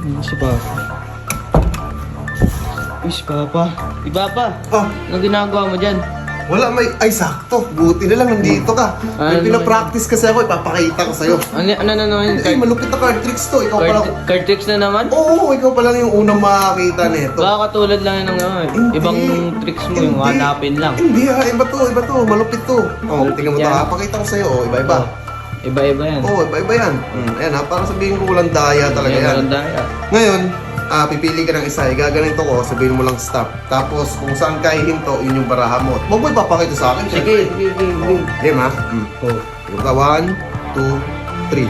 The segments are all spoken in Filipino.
Si Papa. Uy, si Papa. Si Papa! Ah, Anong ginagawa mo dyan? wala ay sakto. Buti na lang nandito ka. May Ano pinapractice kasi ako, ipapakita ko sa'yo. Ano naman? Ay, malupit na card tricks to. Ikaw pala. Card tricks na naman? Oo, ikaw pa lang yung unang makakita nito. Baka katulad lang yun ng Hindi. ibang tricks mo, yung Hindi. hanapin lang. Hindi ha, iba to. Malupit to. Oh, tingnan mo to Yan. ha. Pakita ko sa'yo. Oh, iba-iba. Iba-iba yan. Iba-iba yan. Ayan ha, para sabihin ko walang daya talaga yan. Walang daya. Ngayon, pipili ka ng isa, igaganito ko, sabihin mo lang stop. Tapos kung saan ka hihinto, yun yung baraha mo. Huwag mo ipapakita sa akin. Sige. Game ha? Oh. Tignan ka, 1, 2, 3.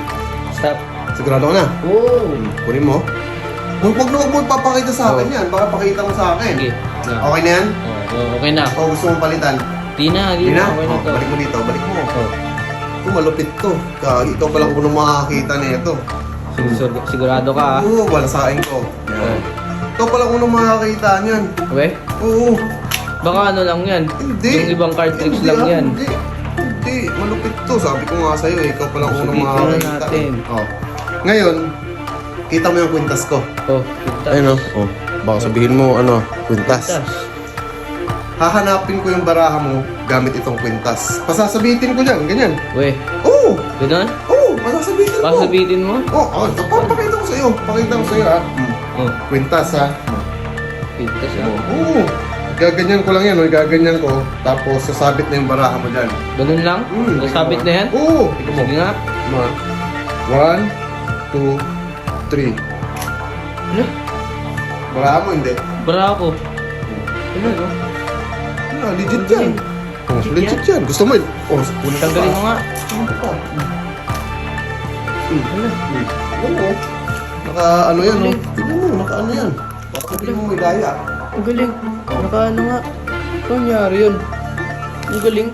Stop. Sigurado ka na? Oh. Kunin mo. Huwag mo ipapakita sa akin yan, para pakita mo sa akin. Sige. Okay na yan? Okay na. O gusto mong palitan? Di na. Hindi na? Okay na to. Balik mo dito, balik mo. Oh. Ito, malupit to. Ikaw palang unang makakita nito. Sigurado ka ha? Oo, walasain ko. Yan. Ikaw palang unang makakita niyan. Okay? Oo. Baka ano lang yan. Hindi. Yung ibang card tricks Hindi, lang yan. Hindi, malupit to. Sabi ko nga sa'yo, ikaw palang unang Sige, tingnan makakita. natin. Oh. Ngayon, kita mo yung kwintas ko. Oh. Kita. Ayun oh. Baka sabihin mo, kwintas. Tas. Hahanapin ko yung baraha mo gamit itong kwintas. Pasasabitin ko dyan, ganyan. Weh. Oo! Ganun? Oo! Pasasabitin ko. Pasabitin mo? Ito pa, pakita ko sa'yo. Pakita ko sa'yo ha. Oh. Kwintas ha. Pintas ha? Oo! Gaganyan ko lang yan, gaganyan ko. Tapos sasabit na yung baraha mo dyan. Ganun lang? Nasabit na yan? Oo! Ito mo. Sige nga. 1, 2, 3. Ano? Baraha mo, hindi. Bravo. Ano no? Legit yan. Legit yan. Gusto mo yun? Tanggalin mo nga. Oo. Naka yan, no? Tignan mo, naka yan. Baka sabihin mo may daya. Ang galing. Nakaano nga. Ano nangyari yun? Ang galing.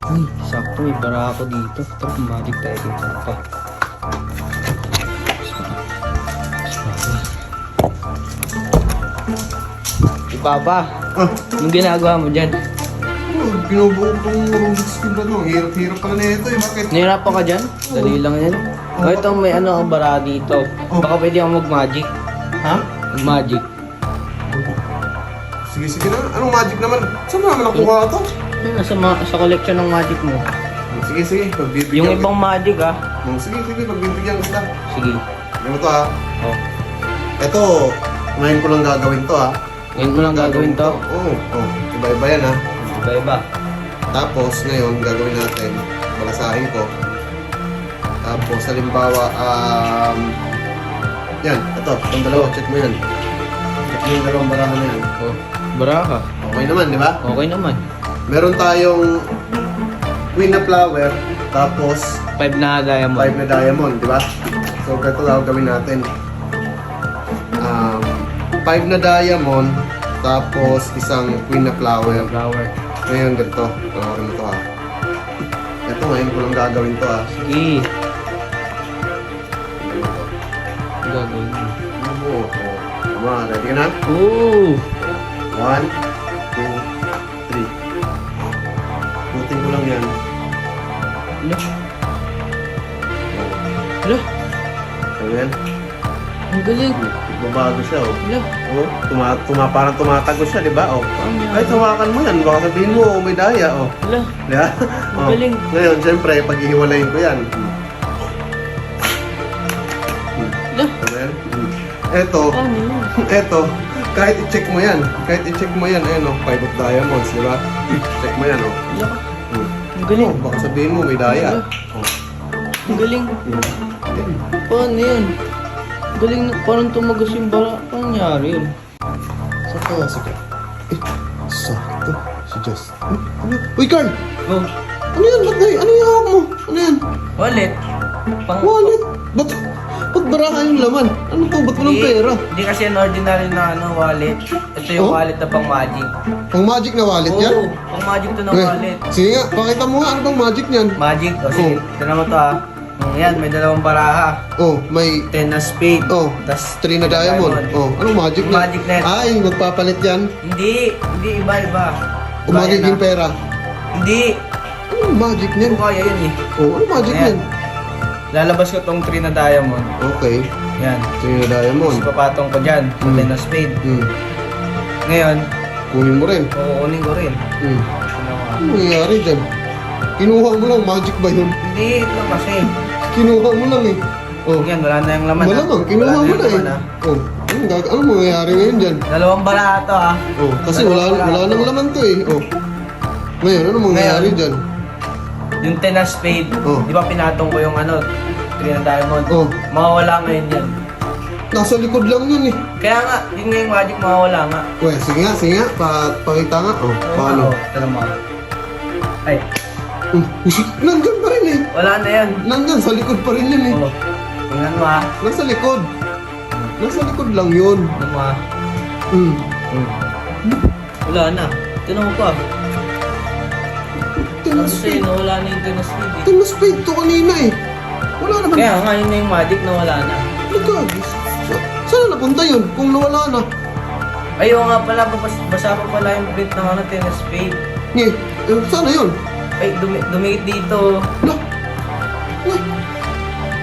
Uy, sakto may bara ako dito. Ito, magic tayo dito. Ito. Si Papa, anong ginagawa mo dyan? Binubuo kong Rubik's Cube na to. Hirap pala na ito eh. Bakit? Nahirapan ka dyan? Dali lang yan. Oh, ito may ano ang bara dito. Baka pwede akong mag-magic. Ha? Mag-magic. Sige na. Anong magic naman? Saan mo naman nakuha ito? Ano, sa collection ng magic mo. Sige. Pagbibigyan Yung ibang magic ah. Sige. Pagbibigyan kita. Sige. Ano mo to ha? Oh. Ito, ngayon ko lang gagawin to ha. Ngayon mo lang gagawin to? Oo. Iba-iba yan ha. Iba-iba. Tapos ngayon gagawin natin, balasahin ko. Tapos halimbawa, yan, itong dalawa, check mo yan. Check mo yung dalawang barahan na yan. Oh. Baraka. Okay naman, di ba? Okay naman. Meron tayong queen na flower, tapos 5 na diamond. 5 na diamond, di ba? So, ganito lang gawin natin. 5 na diamond, tapos isang queen na flower. Flower. Ngayon, ganito. Tawarin mo to ha. Ito, ngayon ko lang gagawin to ha. Sige. Gagawin mo. Oo. Tama, ready ka na? Oo. 1, 2, 3. Putin ko lang yan. Ano? Ano? So yan. Ang galing. Babago siya oh. Ano? Parang tumatago siya, di ba? Oh. Ay, hawakan mo yan. Baka sabihin mo, may daya oh. Ano? Di ba? Ang galing. Ngayon, syempre, pag-ihiwalayin ko yan. Ano? Tama yan? Eto, Ano yun? eto, kahit i-check mo yan, ayan oh, 5 of diamonds, di ba? Check mo yan oh. Ano? Ang galing. Baka sabihin mo, may daya. Oh. Ang galing. Ayun. Paano yun? Ang galing. Parang tumagas yung bara. Paano nangyari yun? Sakto. Sakto. Si Just. Ano? Uy, Carl! Oh. Ano yan? Ba't ano yung hawak mo? Ano yan? Wallet. Wallet? Ba't baraha yung laman? Ano to? Ba't walang pera? Hindi kasi yan ordinary na wallet. Ito yung Oh? wallet na pang magic. Pang magic na wallet yan? Oo, pang magic to na Eh, wallet. sige nga, pakita mo nga ano bang magic niyan? Magic? O sige, tignan mo to ha. Yan, may dalawang baraha. Oh, may 10 na spade. Oh, Tas 3 na diamond. Oh, anong magic Yung niyan? magic na yan. Ay, magpapalit yan. Hindi iba. O magiging pera. Hindi. Anong magic niyan? Hindi ko kaya yun eh. Oh, anong magic Ayan. niyan? Lalabas ko tong 3 na diamond. Okay. Yan. Ito yung diamond. Tapos papatong ko dyan. Patay na spade. Ngayon, Kunin mo rin. kukunin ko rin. Ano nangyayari dyan? Kinuha mo lang, magic ba yun? Hindi, ito lang kasi. Kinuha mo lang eh. Oh. Yan, wala na yung laman. Malamang, kinuha Wala mo yung na eh. laman, ah. Oh. Ano mangyayari ngayon dyan? Dalawang barato ah. Oh, kasi wala nang laman to eh. Oh. Ngayon, ano mangyayari Ngayon. dyan? Yung 10 na spade, Oh. di ba pinatong ko yung ano, 3 na diamond. Oh. Mawawala ngayon yan. Nasa likod lang yun eh. Kaya nga, yun nga yung magic mawawala nga. Weh, sige nga. Pakita nga. Oh, paano? Tala mo. Ay, Nandyan pa rin eh. wala na yan. Nandyan, sa likod pa rin yun eh. Oh. Tingnan mo ah. Nasa likod. Nasa likod lang yun. Tingnan mo ah. Hmm. Wala na. Tingnan mo pa. Tinas Kasi nawala na yung 10 na spade eh. Tinas spade to kanina eh. Wala naman. Kaya nga, yun na yung magic na wala na. Nagkagis. Saan napunta yun kung nawala na? Ayaw nga pala, basa pa pala yung print ng ano, 10 na spade. Nye, sana yun? Ay, dumikit dito. Ano?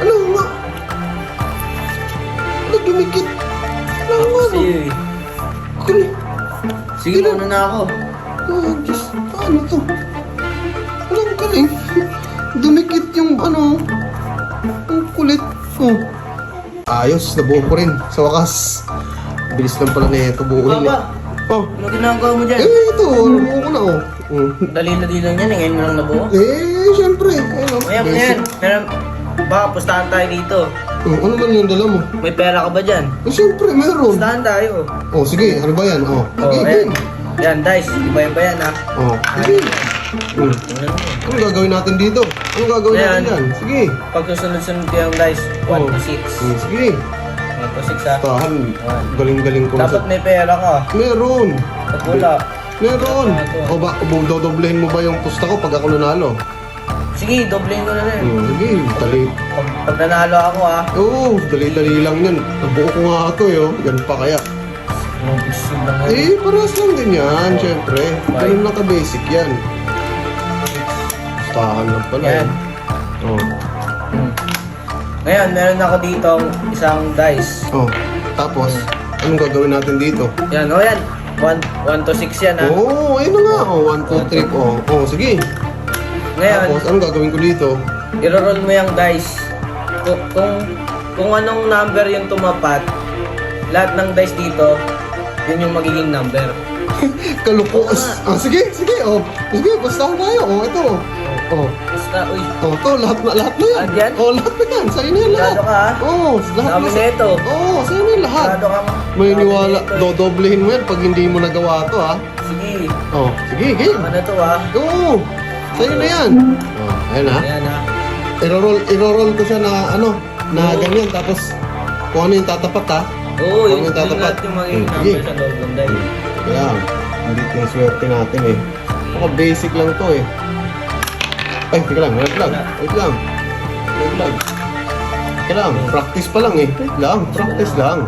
Ano nga? Ano dumikit? Ano nga? Kasi, Kuri. sige muna na ako. Oh, Diyos. Paano to? Walang galing. Dumikit yung ano. Ang kulit. Oh. Ayos, nabuo ko rin. Sa wakas. Bilis lang pala na ito buuin. Papa, Oh. ano ginagawa mo dyan? Ito. Nabuo ko na oh. Dali lang yan, ngayon mo lang nabuo. Siyempre. Ayun, oh. Ayan, ayan. Meron, baka pustahan tayo dito. Ano man yung dala mo? May pera ka ba dyan? Siyempre, meron. Pustahan tayo. Oh, sige. Ano ba yan? Oh. Oh, Sige, ayan. game. Yan, dice. Iba yan ah. Oh. Sige. Tingnan mo. Ano gagawin natin dito? Ano gagawin Ayan. natin dyan? Sige. Pag susunod-sunod ko yung dice, 1 to 6. Sige. 1 to 6 ah. Tahan. Galing-galing ko. Dapat may pera ka. Meron. Pag wala. Meron. O ba, dodoblehin mo ba yung pusta ko pag ako nanalo? Sige, doblehin ko na rin. Sige, dali. Pag nanalo ako ah. Oo, dali-dali lang yan. Nabuo ko nga ito eh, oh. Yan pa kaya. Isip lang yan. Eh, parehas lang din yan, syempre. Ganun lang ka-basic yan. Pustahan lang pala. Yan. Oh. Ngayon, meron ako dito isang dice. Oh. Tapos, anong gagawin natin dito? Yan, o yan. 1 to 6 yan ah. Oo, ayun na nga. Oh, 1, 2, 3. Oh, sige. Ngayon, Tapos, anong gagawin ko dito? i-roll mo yung dice. Kung anong number yung tumapat, lahat ng dice dito, yun yung magiging number. Kalukos. Ah, sige. Oh, sige, basta tayo. Oh, ito. Oh. Basta, uy, Oh, to, lahat na yan. Ah, dyan? Oh, lahat na yan. Sa'yo na yan lahat. Sigurado ka, ah? Oo, lahat dami na ito. Oo, sa'yo na yan lahat. Sigurado ka mo. May Dami niwala, na ito, eh. dodoblehin mo yan pag hindi mo nagawa to, ha? Sige, Oh, sige, game. tama na to ah. Oo, sa'yo na yan. Oh, ayan ha. Ayan ah. I-roll ko siya na, na ganyan. Tapos, kung ano yung tatapat, ha? Oo, Kung yung ano tatapat. lahat yung magiging Sige. number sa loob ng dice. Kaya, hindi yung swerte natin, eh. Baka basic lang to, eh. Ay, teka lang, wait lang. Wait lang. Teka lang, practice pa lang, eh. Wait lang, practice lang.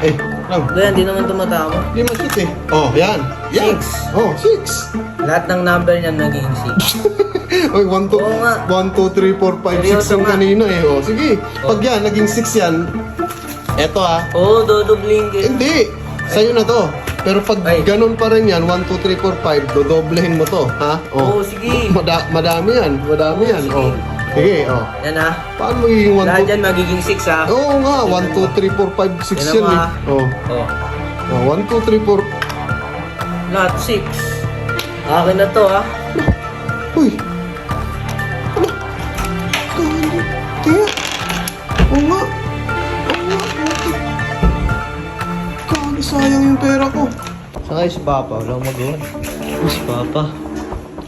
Ay, lang. Ganyan, di naman tumatama. Hindi man shoot, eh. Oh, yan. Yan. 6. Oh, 6. Lahat ng number niyan naging 6. Oy, 1, 2, Oo nga. 1, 2, 3, 4, 5, 6 Seryoso yung nga. kanina eh. Oh, sige. Pag yan, naging 6 yan. Eto ah. Oo, dodobling din. Hindi. Sa'yo na to. Pero pag Ay. ganun pa rin yan, 1, 2, 3, 4, 5, dodoblehin mo to. Ha? Oo, Oh. sige. Madami yan. Madami yan. sige. Oh. Sige, oh. Yan ah. Paano magiging 1, Lahat 2, yan magiging 6 ah. Oo nga, 1, 2, 3, 4, 5, 6 Yan yan ang eh. Oh. Oh. Oh, 1, 2, 3, 4. Lahat 6. Akin na to ah. Uy! Ano? Kaya? Oo nga. Kaya sayang yung pera ko. Saka si Papa, wala akong magawa. Si Papa.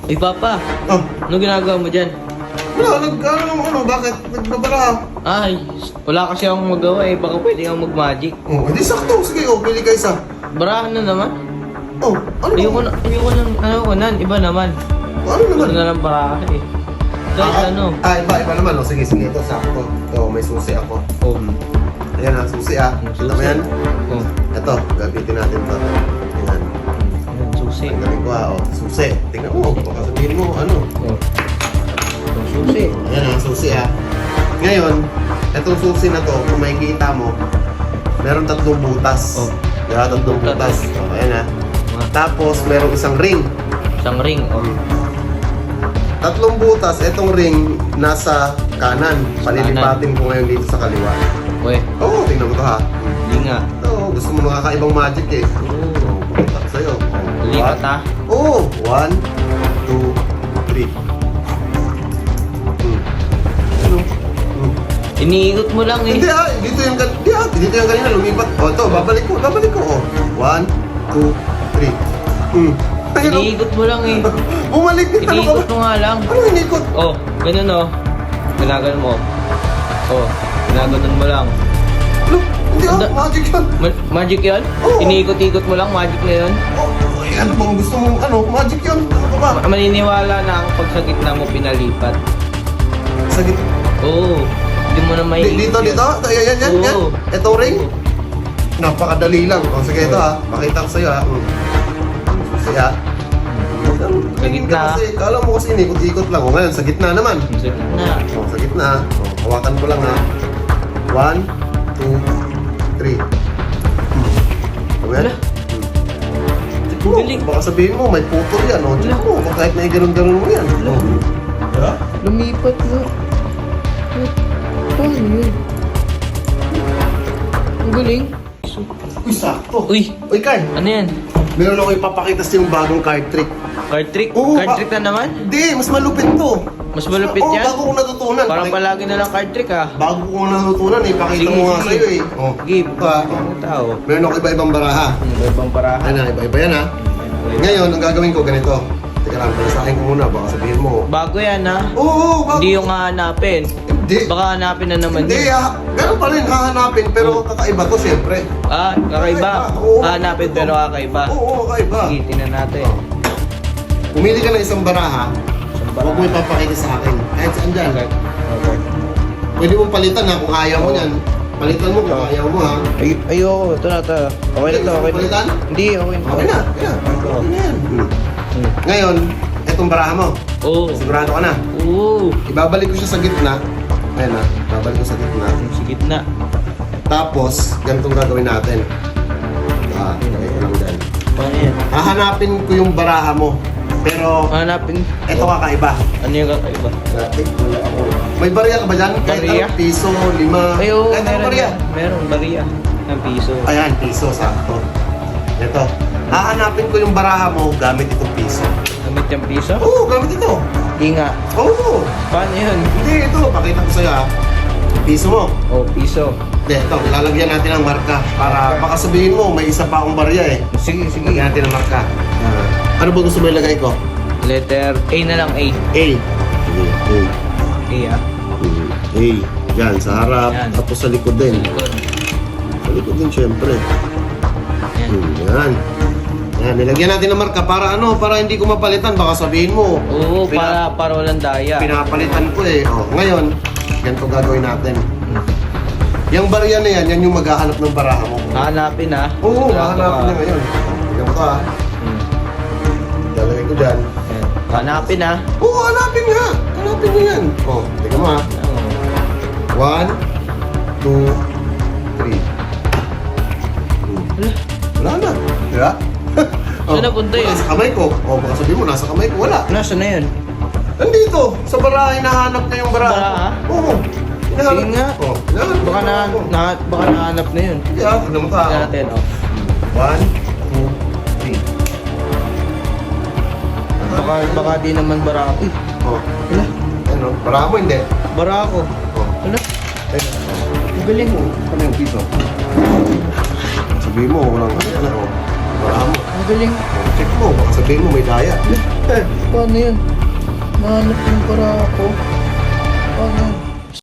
Ay Papa, Ah, ano ginagawa mo dyan? wala, bakit? Nagbabara. Ay, wala kasi akong magawa eh. Baka pwede kang mag-magic. Oh, hindi sakto. Sige, oh, pili ka isa. Barahan na naman. Oh, ano? Ayoko nan. Iba naman. Ano naman? Ano na lang barahan eh. Kahit ano. Iba naman. Oh, sige, ito sakto. Ito, may susi ako. Oh. Ayan ah, susi ah. Kita mo yan? Oh. Ito, gamitin natin to. Ayan. Ayan, susi. Tanggalin ko ah, oh. Susi. Tingnan mo, baka sabihin mo, ano. Oh. Susi. Ayan ah, susi ah. Ngayon, itong susi na to, kung makikita mo, meron 3 butas. Oh. Diba? 3 butas. O, ayan ha. Tapos, merong isang ring. Isang ring. Oh. 3 butas, itong ring nasa kanan. Palilipatin ko ngayon dito sa kaliwa. Uy, Oo, tingnan mo to ha. hindi nga. Oo, gusto mo nakakaibang magic eh. Oo, pumunta sa'yo. Lipat ha. Oo, 1, 2, 3. Ano? Iniikot mo lang eh. Hindi dito yung kanina, lumipat. O, ito, babalik ko. O, 1, 2, 3. Ayun, Iniikot mo lang eh. bumalik din. Ano ka ba? Iniikot mo nga lang. Ano inikot? Oh, ganun oh. Ginaganon mo. Oh, ginaganon mo lang. Ano? Hindi magic yan. Magic yan? Oo. Iniikot-ikot mo lang, magic na yun? Oh, ano bang gusto mong magic yan? Ano ka ba? Maniniwala na ako pag sa gitna mo pinalipat. Sa gitna. Oo. Hindi mo na may Dito. Yan. Oo. Itong ring. Napakadali lang. O, sige ito ha. Pakita ko sa'yo ha. Susi ha. Sa gitna. Kasi, kala mo kasi inikot-ikot lang. O ngayon, sa gitna naman. Sa gitna. O, sa gitna. O, hawakan ko lang ha. 1, 2, 3. Wala. Check mo. Galing. Baka sabihin mo, may putol yan. O, check mo. Kahit na i-ganon-ganon mo yan. O. Diba? Lumipat mo. Paano yun? Ang galing. Uy, sakto. Uy, Uy, Kai. ano yan? Meron ako ipapakita sa yung bagong card trick. Card trick? Oo, Card trick na naman? Hindi, mas malupit to. Mas malupit Oo, yan? bago ko natutunan. Parang palagi na lang card trick ah. Bago ko natutunan, ipakita mo nga sa'yo eh. Oh. Give. Ito ha. Ang tao. Meron ako iba-ibang baraha. Ibang parahan. Ayan na, iba-iba yan ha. Ngayon, ang gagawin ko ganito. Teka lang, palasahin ko muna, baka sabihin mo. Bago yan ah. Oo, bago. Hindi yung hahanapin. Hindi. Baka hanapin na naman Hindi, yun. ganun pa rin hahanapin, pero kakaiba to siyempre. Ah, kakaiba. Oo. Hahanapin pero kakaiba. Oo, kakaiba. Sige, tingnan natin. Pumili ka ng isang baraha, huwag mo ipapakita sa akin. Kahit saan dyan. Okay. Okay. Pwede mong palitan ha, kung ayaw mo yan. Palitan mo kung ayaw mo ha. Ayoko. Ito na, ito. Okay na to. Okay na. Palitan? Hindi, okay na. Okay na. Okay na yan. Ngayon, etong baraha mo. Oo. Sigurado ka na. Oo. Ibabalik ko siya sa gitna. Ayan ha, ibabalik ko sa gitna. Sa gitna. Tapos, ganitong gagawin natin. Lagay ko lang dyan. Paano yan? Hahanapin ko yung baraha mo. Pero, Hanapin. eto kakaiba. Ano yung kakaiba? May barya ka ba dyan? Kahit Barya? anong piso, 5. Ay, oo. Kahit anong Meron barya. yan. Meron, bariya. Ng piso. Ayan, piso, sakto. Ito. Hahanapin ko yung baraha mo gamit itong piso. Gamit yung piso? Oo, gamit ito. Hindi nga. Oo. Paano yun? Hindi, ito. Pakita ko sa'yo ha. Piso mo. Oh, piso. Hindi, ito. Lalagyan natin ng marka. Para baka sabihin mo, may isa pa akong barya eh. Sige, sige. Lagyan natin ng marka. Ano ba gusto mo ilagay ko? Letter A na lang, A. A. Sige, A. A ah. A. Yan, sa harap. Yan. Tapos sa likod din. Likod. Sa likod din, syempre. Yan. Yan. Yan, nilagyan natin ng marka para ano, para hindi ko mapalitan. Baka sabihin mo, Oo, para walang daya. pinapalitan ko eh. O, ngayon, ganito gagawin natin. Yung barya na yan, yan yung maghahanap ng baraha mo. Hahanapin ah. Oo, Sigurado hahanapin ka. na ngayon. Tignan mo ka ha. Lalagay ko dyan. Yan. Hanapin ah. Oo, hanapin nga. Hanapin mo yan. O, tignan mo ha. Oo. 1, 2, 3. Wala. Wala na. Diba? Saan napunta yun? Nasa kamay ko. O, baka sabihin mo, nasa kamay ko. Wala. Nasaan na yun? Nandito. Sa baraha, hinahanap na yung baraha. Baraha? Oo. Hinahanap. Sige nga. O, hinahanap Baka na. baka nahanap na yun. Hindi ha, tignan mo ka. Tingnan natin, oh. 1, 2, 3. Baka di naman barako. Eh, O, wala. ano, baraha mo hindi. Barako. O, Wala. teka. Ang galing mo. Ano yung piso? Sabihin mo, walang ano, o. Baraha mo. Ang galing. Check mo, baka sabihin mo may daya. Paano yun? Nahanap yung barako. Paano yun?